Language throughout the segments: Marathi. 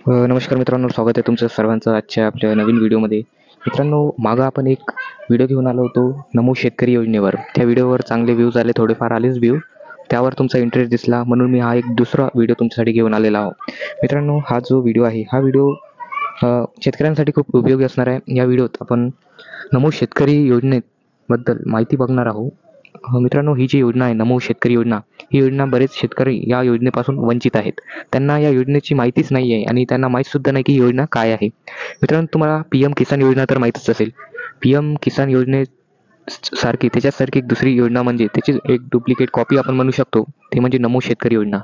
नमस्कार मित्रांनो, स्वागत आहे तुमचं सर्वांचं आजच्या आपल्या नवीन व्हिडिओमध्ये. मित्रांनो, मागं आपण एक व्हिडिओ घेऊन आलो होतो नमो शेतकरी योजनेवर. त्या व्हिडिओवर चांगले व्ह्यूज आले, थोडेफार आलेच व्ह्यू. त्यावर तुमचा इंटरेस्ट दिसला म्हणून मी हा एक दुसरा व्हिडिओ तुमच्यासाठी घेऊन आलेला आहो. मित्रांनो, हा जो व्हिडिओ आहे हा व्हिडिओ शेतकऱ्यांसाठी खूप उपयोगी असणार आहे. या व्हिडिओत आपण नमो शेतकरी योजनेबद्दल माहिती बघणार आहोत. मित्रांनो, ही जी योजना आहे नमो शेतकरी योजना, ही योजना बरेच शेतकरी या योजनेपासून वंचित आहेत. त्यांना या योजनेची माहितीच नाही आहे आणि त्यांना माहीत सुद्धा नाही की ही योजना काय आहे. मित्रांनो, तुम्हाला PM किसान योजना तर माहीतच असेल. PM किसान योजनेसारखी त्याच्यासारखी एक दुसरी योजना म्हणजे त्याची एक डुप्लिकेट कॉपी आपण म्हणू शकतो, ते म्हणजे नमो शेतकरी योजना.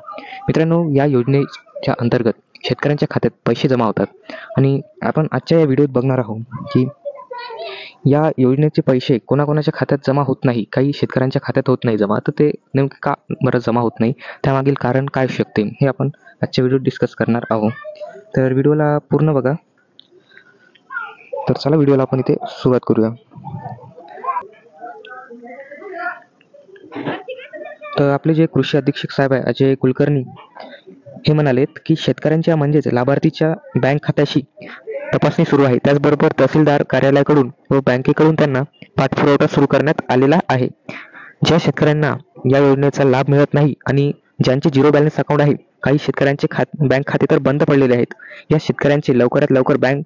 मित्रांनो, या योजनेच्या अंतर्गत शेतकऱ्यांच्या खात्यात पैसे जमा होतात आणि आपण आजच्या या व्हिडिओत बघणार आहोत की या योजनेचे पैसे कोणाकोणाच्या खात्यात जमा होत नाही. काही शेतकऱ्यांच्या खात्यात होत नाही जमा. तर ते नेमके का बरं जमा होत नाही, त्यामागील कारण काय असू शकते, हे आपण आजच्या व्हिडिओत डिस्कस करणार आहोत. तर व्हिडिओला पूर्ण बघा. तर चला व्हिडिओला आपण इथे सुरुवात करूया. तर आपले जे कृषी अधीक्षक साहेब आहे अजय कुलकर्णी, हे म्हणालेत की शेतकऱ्यांच्या म्हणजेच लाभार्थीच्या बँक खात्याशी तपासणी सुरू आहे. त्याचबरोबर तहसीलदार कार्यालयाकडून व बँकेकडून त्यांना पाठपुरावा सुरू करण्यात आलेला आहे. ज्या शेतकऱ्यांना या योजनेचा लाभ मिळत नाही आणि ज्यांचे झिरो बॅलन्स अकाउंट आहे, काही शेतकऱ्यांचे बँक खाते तर बंद पडलेले आहेत. या शेतकऱ्यांचे लवकरात लवकर बँक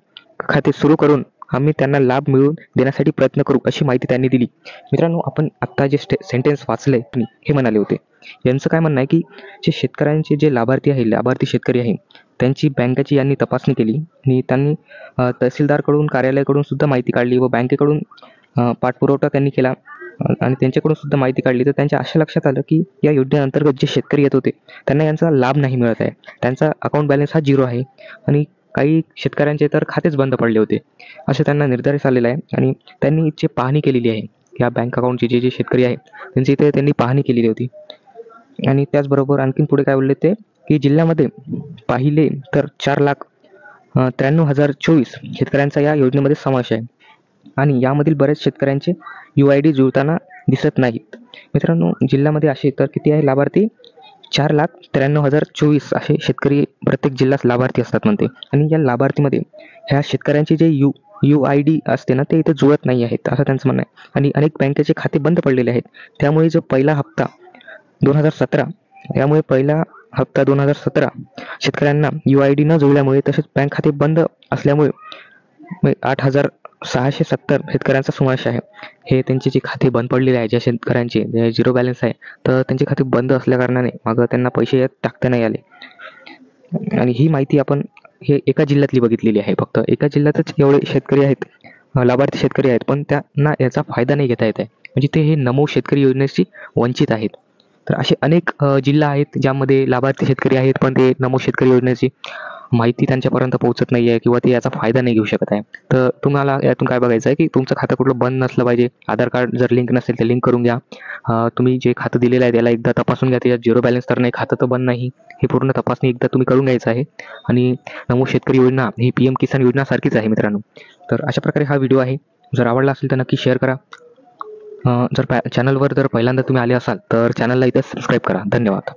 खाते सुरू करून आम्ही त्यांना लाभ मिळवून देण्यासाठी प्रयत्न करू, अशी माहिती त्यांनी दिली. मित्रांनो, आपण आत्ता जे सेंटेन्स वाचले हे म्हणाले होते. यांचं काय म्हणणं आहे की जे शेतकऱ्यांचे जे लाभार्थी शेतकरी आहे, त्यांची बँकेची यांनी तपासणी केली आणि त्यांनी तहसीलदारकडून कार्यालयाकडून सुद्धा माहिती काढली व बँकेकडून पाठपुरावा त्यांनी केला आणि त्यांच्याकडून सुद्धा माहिती काढली. तर त्यांच्या अशा लक्षात आलं की या योजनेअंतर्गत जे शेतकरी येत होते त्यांना यांचा लाभ नाही मिळत आहे. त्यांचा अकाउंट बॅलन्स हा 0 आहे आणि काही शेतकऱ्यांचे तर खातेच बंद पडले होते, असं त्यांना निर्धारित आलेलं आहे. आणि त्यांनी इथे पाहणी केलेली आहे. या बँक अकाउंटचे जे शेतकरी आहे त्यांची इथे त्यांनी पाहणी केलेली होती. आणि त्याचबरोबर आणखीन पुढे काय बोलले ते की जिल्ह्यामध्ये पाहिले तर 4,93,024 शेतकऱ्यांचा या योजनेमध्ये समावेश आहे आणि यामधील बरेच शेतकऱ्यांचे UID जुळताना दिसत नाहीत. मित्रांनो, जिल्ह्यामध्ये असे तर किती आहे लाभार्थी? 4,93,024 असे शेतकरी प्रत्येक जिल्ह्यात लाभार्थी असतात म्हणते. आणि या लाभार्थीमध्ये ह्या शेतकऱ्यांचे जे UID असते ना, ते इथे जुळत नाही आहेत, असं त्यांचं म्हणणं आहे. आणि अनेक बँकेचे खाते बंद पडलेले आहेत. त्यामुळे जो पहिला हप्ता 2017 यामुळे पहिला हप्ता 2017 शेतकऱ्यांना UID न जुळल्यामुळे तसेच बँक खाते बंद असल्यामुळे 8,670 शेतकऱ्यांचा समावेश आहे. हे त्यांची जी खाते बंद पडलेले आहे, ज्या शेतकऱ्यांचे जे झिरो बॅलन्स आहे, तर त्यांचे खाते बंद असल्या कारणाने मग त्यांना पैसे टाकता नाही आले. आणि ही माहिती आपण हे एका जिल्ह्यातली बघितलेली आहे. फक्त एका जिल्ह्यातच एवढे शेतकरी आहेत, लाभार्थी शेतकरी आहेत, पण त्यांना याचा फायदा नाही घेता येत आहे. म्हणजे ते हे नमो शेतकरी योजनेशी वंचित आहेत. तर असे अनेक जिल्हा आहेत ज्यामध्ये लाभार्थी शेतकरी आहेत, पण ते नमो शेतकरी योजनेची माहिती त्यांच्यापर्यंत पोहोचत नाही आहे किंवा ते याचा फायदा नाही घेऊ शकत आहे. तर तुम्हाला यातून काय बघायचं आहे की तुमचं खातं कुठलं बंद नसलं पाहिजे. आधार कार्ड जर लिंक नसेल तर लिंक करून घ्या. तुम्ही जे खातं दिलेलं आहे त्याला एकदा तपासून घ्या. त्याच्यात झिरो बॅलन्स तर नाही, खातं तर बंद नाही, हे पूर्ण तपासणी एकदा तुम्ही करून घ्यायचं आहे. आणि नमो शेतकरी योजना ही PM किसान योजनासारखीच आहे मित्रांनो. तर अशा प्रकारे हा व्हिडिओ आहे. जर आवडला असेल तर नक्की शेअर करा. जर चॅनलवर जर पहिल्यांदा तुम्ही आले असाल तर चॅनलला इथे सबस्क्राईब करा. धन्यवाद.